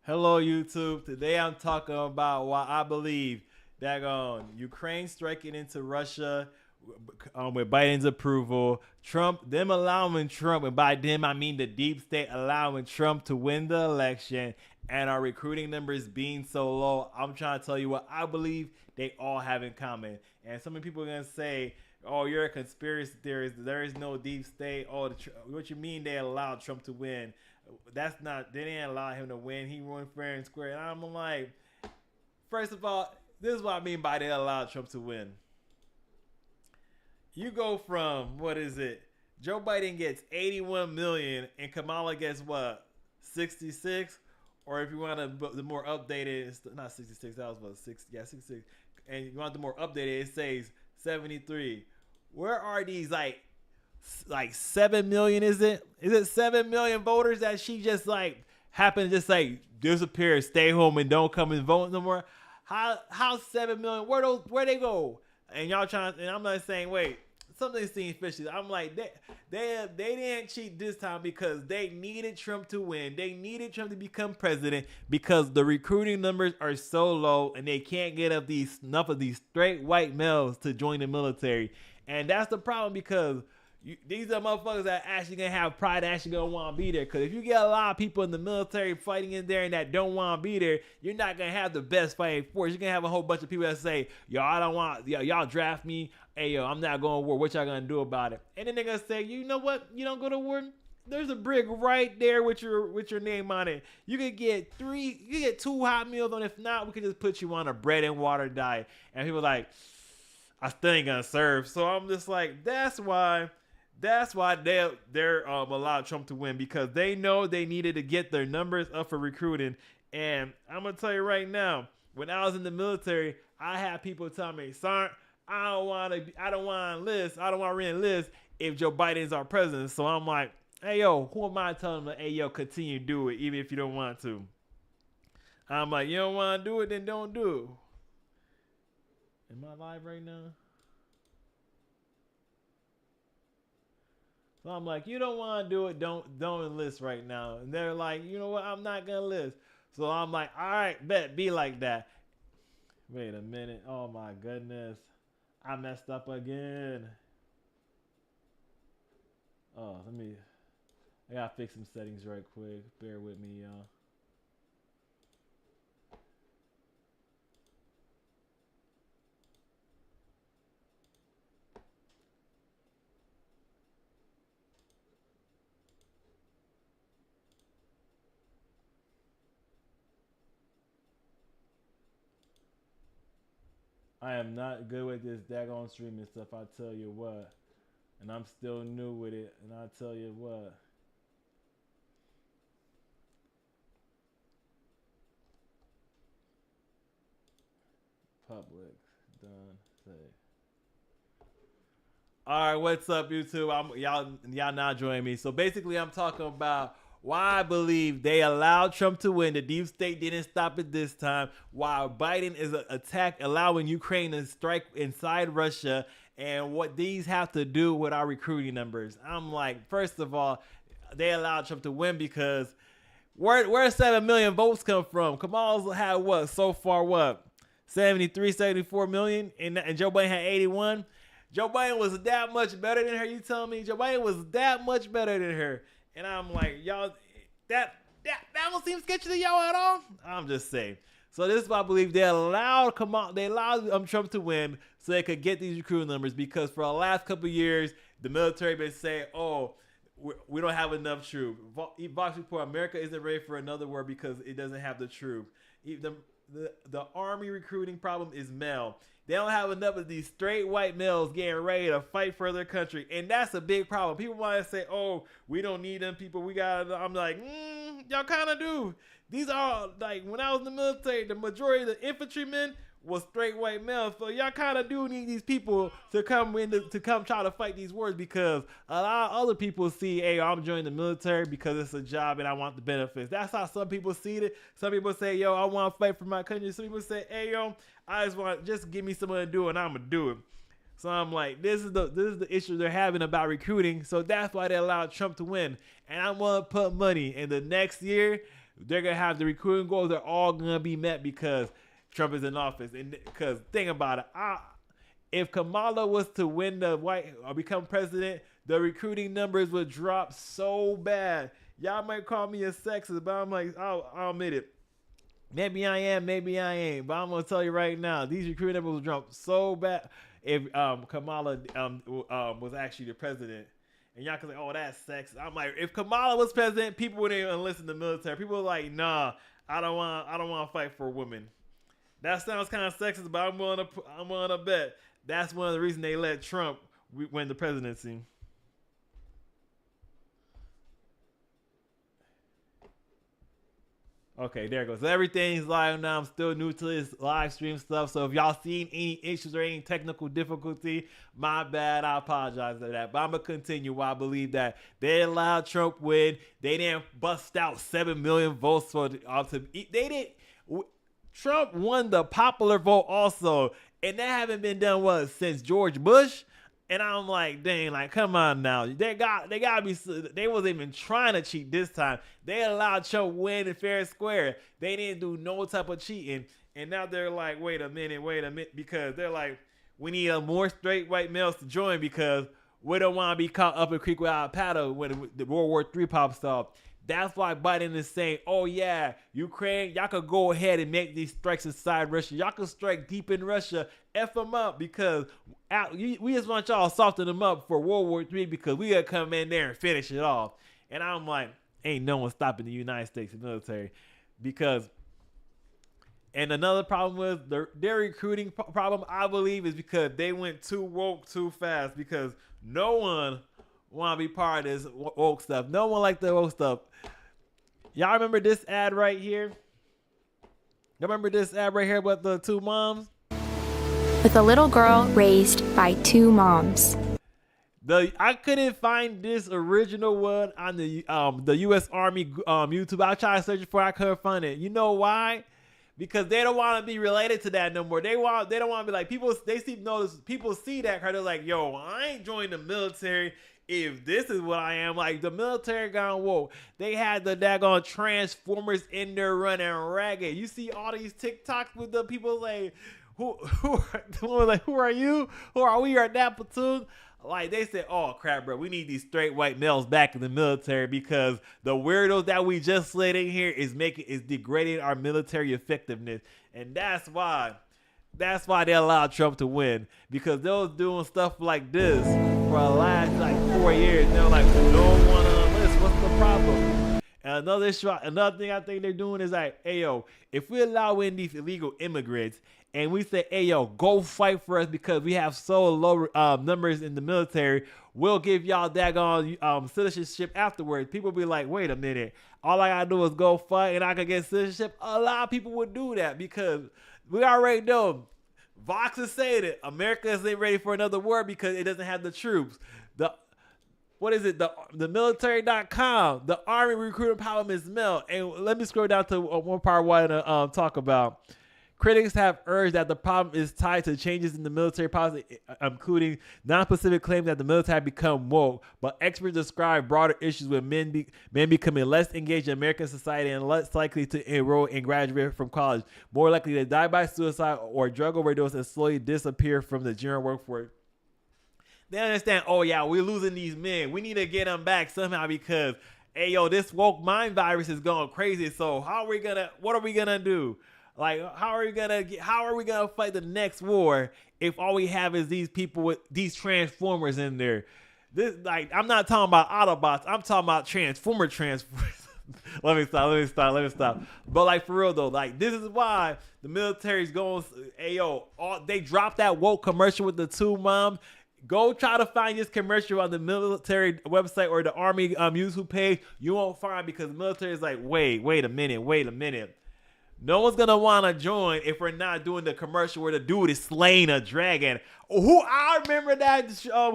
Hello, YouTube. Today I'm talking about why I believe that Ukraine striking into Russia with Biden's approval, them allowing Trump, and by them I mean the deep state allowing Trump to win the election, and our recruiting numbers being so low. I'm trying to tell you what I believe they all have in common. And some people are gonna say, "Oh, you're a conspiracy theorist. There is no deep state. Oh, what you mean they allowed Trump to win?" That's not. They didn't allow him to win. He won fair and square. And I'm like, first of all, this is what I mean by they allowed Trump to win. You go from what is it? Joe Biden gets 81 million and Kamala gets what, 66? Or if you want the more updated, it's not 66. That was what, 60? Yeah, 66. And you want the more updated, it says 73. Where are these like 7 million? Is it 7 million voters that she just like happened to just like disappear, stay home, and don't come and vote no more? How 7 million? Where they go? And y'all trying, and I'm not saying wait, something seems fishy. I'm like they didn't cheat this time because they needed Trump to win. They needed Trump to become president because the recruiting numbers are so low and they can't get up enough of these straight white males to join the military. And that's the problem because these are motherfuckers that actually gonna have pride, actually gonna want to be there. Because if you get a lot of people in the military fighting in there and that don't want to be there, you're not gonna have the best fighting force. You're gonna have a whole bunch of people that say, "Yo, I don't want, yo, y'all draft me. Hey, yo, I'm not going to war. What y'all gonna do about it?" And then they're gonna say, "You know what? You don't go to war. There's a brick right there with your name on it. You could get two hot meals on. If not, we could just put you on a bread and water diet." And people are like, "I still ain't gonna serve." So I'm just like, that's why they're allowed Trump to win because they know they needed to get their numbers up for recruiting. And I'm gonna tell you right now, when I was in the military, I had people tell me, "Son, I don't want to enlist. I don't want to re-enlist if Joe Biden's our president." So I'm like, "Hey yo, who am I telling them? Hey yo, continue to do it even if you don't want to." I'm like, "You don't want to do it, then don't do it." Am I live right now? So I'm like, "You don't want to do it, don't enlist right now." And they're like, "You know what? I'm not gonna enlist." So I'm like, "All right, bet, be like that." Wait a minute. Oh my goodness, I messed up again. Oh, I gotta fix some settings right quick. Bear with me, y'all. I am not good with this daggone streaming stuff. I tell you what, and I'm still new with it. And I tell you what, public done say. All right, what's up, YouTube? Y'all not joining me. So basically, I'm talking about why I believe they allowed Trump to win. The deep state didn't stop it this time. While Biden is an attack, allowing Ukraine to strike inside Russia, and what these have to do with our recruiting numbers. I'm like, first of all, they allowed Trump to win because where 7 million votes come from? Kamal's had what so far? What 73, 74 million, and Joe Biden had 81. Joe Biden was that much better than her. You tell me Joe Biden was that much better than her, and I'm like, y'all, that don't seem sketchy to y'all at all. I'm just saying. So this is why I believe they allowed Trump to win so they could get these recruiting numbers because for the last couple of years the military been saying, "Oh, we don't have enough troops." Vox report: America isn't ready for another war because it doesn't have the troops. The army recruiting problem is male. They don't have enough of these straight white males getting ready to fight for their country, and that's a big problem. People want to say, "Oh, we don't need them people. We got." I'm like, y'all kind of do. These are like when I was in the military, the majority of the infantrymen was straight white males. So y'all kind of do need these people to come to come try to fight these wars because a lot of other people see, "Hey, I'm joining the military because it's a job and I want the benefits." That's how some people see it. Some people say, "Yo, I want to fight for my country." Some people say, "Hey, yo, just give me someone to do it and I'm gonna do it." So I'm like, this is the issue they're having about recruiting. So that's why they allowed Trump to win. And I'm gonna put money in the next year. they're gonna have the recruiting goals. They're all gonna be met because Trump is in office. And because think about it, if Kamala was to win the White or become president, the recruiting numbers would drop so bad. Y'all might call me a sexist, but I'm like, I'll admit it. Maybe I am, maybe I ain't. But I'm gonna tell you right now, these recruiting numbers will drop so bad if Kamala was actually the president. And y'all can say, oh, that's sexist. I'm like, if Kamala was president, people wouldn't even enlist in the military. People were like, nah, I don't want to fight for women. That sounds kind of sexist, but I'm willing to bet that's one of the reasons they let Trump win the presidency. Okay, there it goes. So everything's live now. I'm still new to this live stream stuff. So if y'all seen any issues or any technical difficulty, my bad. I apologize for that. But I'm going to continue. I believe that they allowed Trump win. They didn't bust out 7 million votes for Trump won the popular vote also. And that haven't been done, since George Bush? And I'm like, dang, like, come on now. They gotta be. They wasn't even trying to cheat this time. They allowed Trump win in fair and square. They didn't do no type of cheating. And now they're like, wait a minute, because they're like, we need more straight white males to join because we don't want to be caught up a creek without a paddle when the World War III pops off. That's why Biden is saying, oh yeah, Ukraine, y'all could go ahead and make these strikes inside Russia. Y'all could strike deep in Russia. F them up because we just want y'all to soften them up for World War III because we got to come in there and finish it off. And I'm like, ain't no one stopping the United States military because, and another problem was their recruiting problem, I believe, is because they went too woke too fast because no one want to be part of this woke stuff. No one like the woke stuff. Y'all remember this ad right here? Y'all remember this ad right here about the two moms? With a little girl raised by two moms. I couldn't find this original one on the U.S. Army YouTube. I tried to search for it, I couldn't find it. You know why? Because they don't want to be related to that no more. They don't want to be like people. People see that because they're like, yo, I ain't joining the military if this is what I am. Like the military gone woke. They had the daggone Transformers in there running ragged. You see all these TikToks with the people like, who are you? Who are we? Are that platoon? Like they said, oh crap, bro, we need these straight white males back in the military because the weirdos that we just let in here is degrading our military effectiveness, and that's why they allowed Trump to win because they was doing stuff like this for the last like 4 years. They're like, we don't want to enlist. What's the problem? And another thing I think they're doing is like, hey yo, if we allow in these illegal immigrants. And we say, hey, yo, go fight for us because we have so low numbers in the military. We'll give y'all daggone citizenship afterwards. People be like, wait a minute. All I got to do is go fight and I can get citizenship. A lot of people would do that because we already know. Vox is saying it. America isn't ready for another war because it doesn't have the troops. The military.com, the Army recruiting problem is melt. And let me scroll down to one part I want to talk about. Critics have urged that the problem is tied to changes in the military policy, including non-specific claims that the military have become woke. But experts describe broader issues with men becoming less engaged in American society and less likely to enroll and graduate from college, more likely to die by suicide or drug overdose and slowly disappear from the general workforce. They understand, oh yeah, we're losing these men. We need to get them back somehow because, hey yo, this woke mind virus is going crazy. So what are we gonna do? Like, how are we gonna fight the next war if all we have is these people with these Transformers in there? This, like, I'm not talking about Autobots. I'm talking about Transformers. Let me stop. But like for real though, like this is why the military's going. Hey yo, they dropped that woke commercial with the two moms. Go try to find this commercial on the military website or the Army YouTube page. You won't find because the military is like, wait a minute. No one's gonna want to join if we're not doing the commercial where the dude is slaying a dragon. I remember that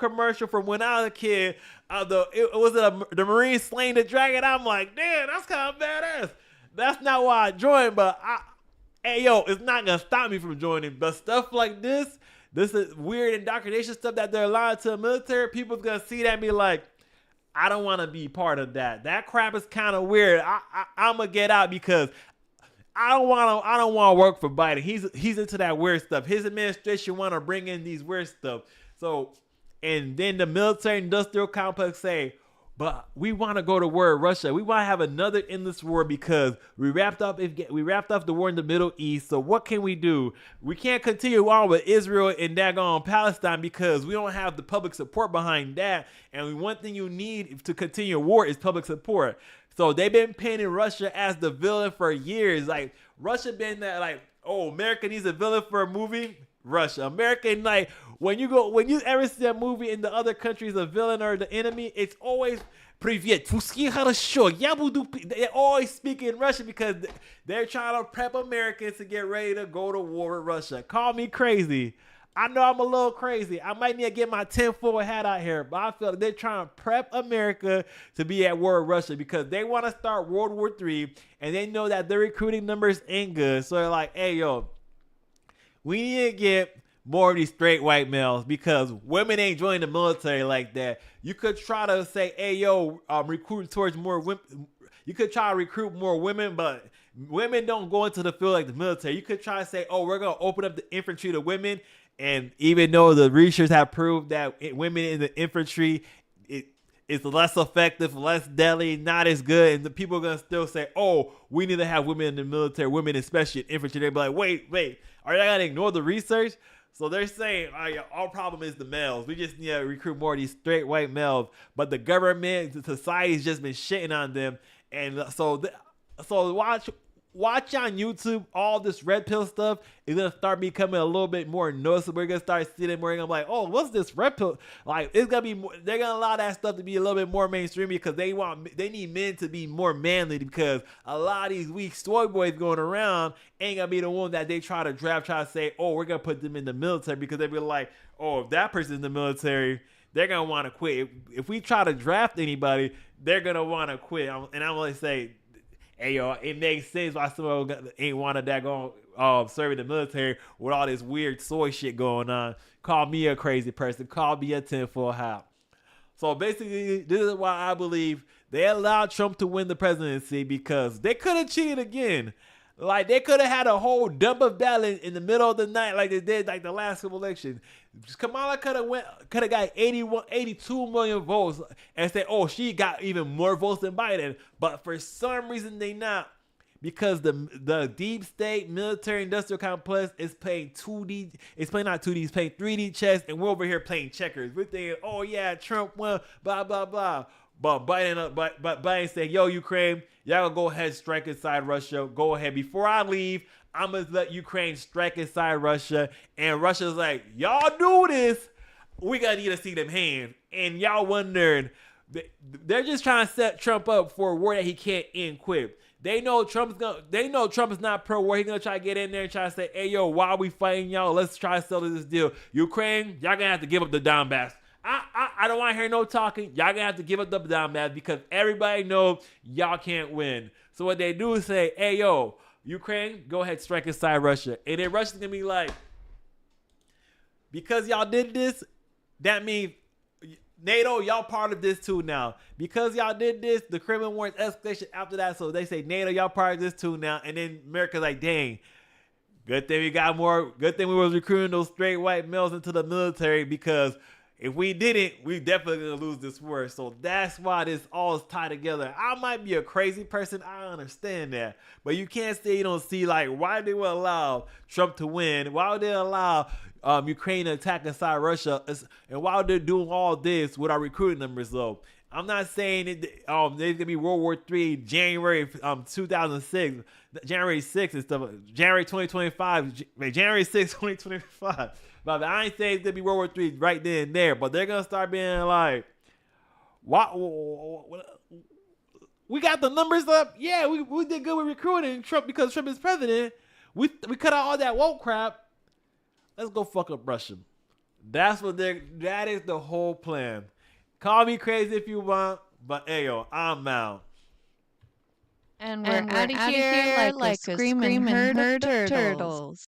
commercial from when I was a kid. The Marine slaying the dragon. I'm like, damn, that's kind of badass. That's not why I joined, but hey yo, it's not gonna stop me from joining. But stuff like this is weird indoctrination stuff that they're allowing to the military. People's gonna see that and be like, I don't want to be part of that. That crap is kind of weird. I'm gonna get out because I don't want to work for Biden. He's into that weird stuff. His administration want to bring in these weird stuff. So, and then the military industrial complex say, but we want to go to war with Russia. We want to have another endless war because we wrapped up the war in the Middle East. So what can we do? We can't continue on with Israel and daggone Palestine because we don't have the public support behind that. And one thing you need to continue war is public support. So they've been painting Russia as the villain for years. Like Russia been that like, oh, America needs a villain for a movie. Russia, American, like when you ever see a movie in the other countries, a villain or the enemy, it's always Привет, русские хорошо. They're always speaking Russian because they're trying to prep Americans to get ready to go to war with Russia. Call me crazy. I know I'm a little crazy. I might need to get my tinfoil hat out here, but I feel like they're trying to prep America to be at war with Russia because they want to start World War III and they know that their recruiting numbers ain't good. So they're like, hey, yo, we need to get more of these straight white males because women ain't joining the military like that. You could try to say, hey, yo, recruit towards more women. You could try to recruit more women, but women don't go into the field like the military. You could try to say, oh, we're going to open up the infantry to women. And even though the research have proved that women in the infantry, it's less effective, less deadly, not as good. And the people are going to still say, oh, we need to have women in the military, women especially in infantry. They'll be like, wait, are you going to ignore the research? So they're saying, our problem is the males. We just need to recruit more of these straight white males. But the government, the society's just been shitting on them. And so watch on YouTube, all this red pill stuff is going to start becoming a little bit more noticeable. We're going to start seeing it more. We're going to be like, oh, what's this red pill? Like, it's going to be more, they're going to allow that stuff to be a little bit more mainstream because they need men to be more manly because a lot of these weak soy boys going around ain't going to be the one that they try to say, oh, we're going to put them in the military because they be like, oh, if that person's in the military, they're going to want to quit. If we try to draft anybody, they're going to want to quit. And I'm going to say, hey, yo, it makes sense why someone ain't wanted that going serving the military with all this weird soy shit going on. Call me a crazy person. Call me a tinfoil hat. So basically, this is why I believe they allowed Trump to win the presidency because they could have cheated again. Like, they could have had a whole dump of ballot in the middle of the night like they did like the last couple elections. Kamala could have got 82 million votes and said, oh, she got even more votes than Biden. But for some reason they not. Because the deep state military industrial complex is playing 2D. It's playing not 2D, it's playing 3D chess. And we're over here playing checkers. We're thinking, oh, yeah, Trump won, blah, blah, blah. But Biden said, yo, Ukraine, y'all gonna go ahead, strike inside Russia. Go ahead. Before I leave, I'm gonna let Ukraine strike inside Russia. And Russia's like, y'all do this, we gonna need to see them hands. And y'all wondering, they're just trying to set Trump up for a war that he can't end quick. They know Trump is not pro-war. He's gonna try to get in there and try to say, hey, yo, why are we fighting y'all? Let's try to settle this deal. Ukraine, y'all gonna have to give up the Donbass. I don't want to hear no talking. Y'all gonna have to give up the Donbass because everybody knows y'all can't win. So what they do is say, hey, yo, Ukraine, go ahead, strike inside Russia. And then Russia's gonna be like, because y'all did this, that means NATO, y'all part of this too now. Because y'all did this, the Crimean War is escalation after that. So they say, NATO, y'all part of this too now. And then America's like, dang, good thing we got more. Good thing we was recruiting those straight white males into the military because if we didn't, we definitely gonna lose this war. So that's why this all is tied together. I might be a crazy person. I understand that. But you can't say you don't see, like, why they would allow Trump to win? Why would they allow Ukraine to attack inside Russia? And why would they doing all this with our recruiting numbers, though? I'm not saying there's going to be World War III January 2006, January 6th and stuff, January 2025, January 6th, 2025. But I ain't saying it's going to be World War III right then and there, but they're going to start being like, what? We got the numbers up. Yeah, we did good with recruiting Trump because Trump is president. We cut out all that woke crap. Let's go fuck up Russia. That is the whole plan. Call me crazy if you want, but hey, yo, I'm out. And we're out of here like a screaming herd of turtles.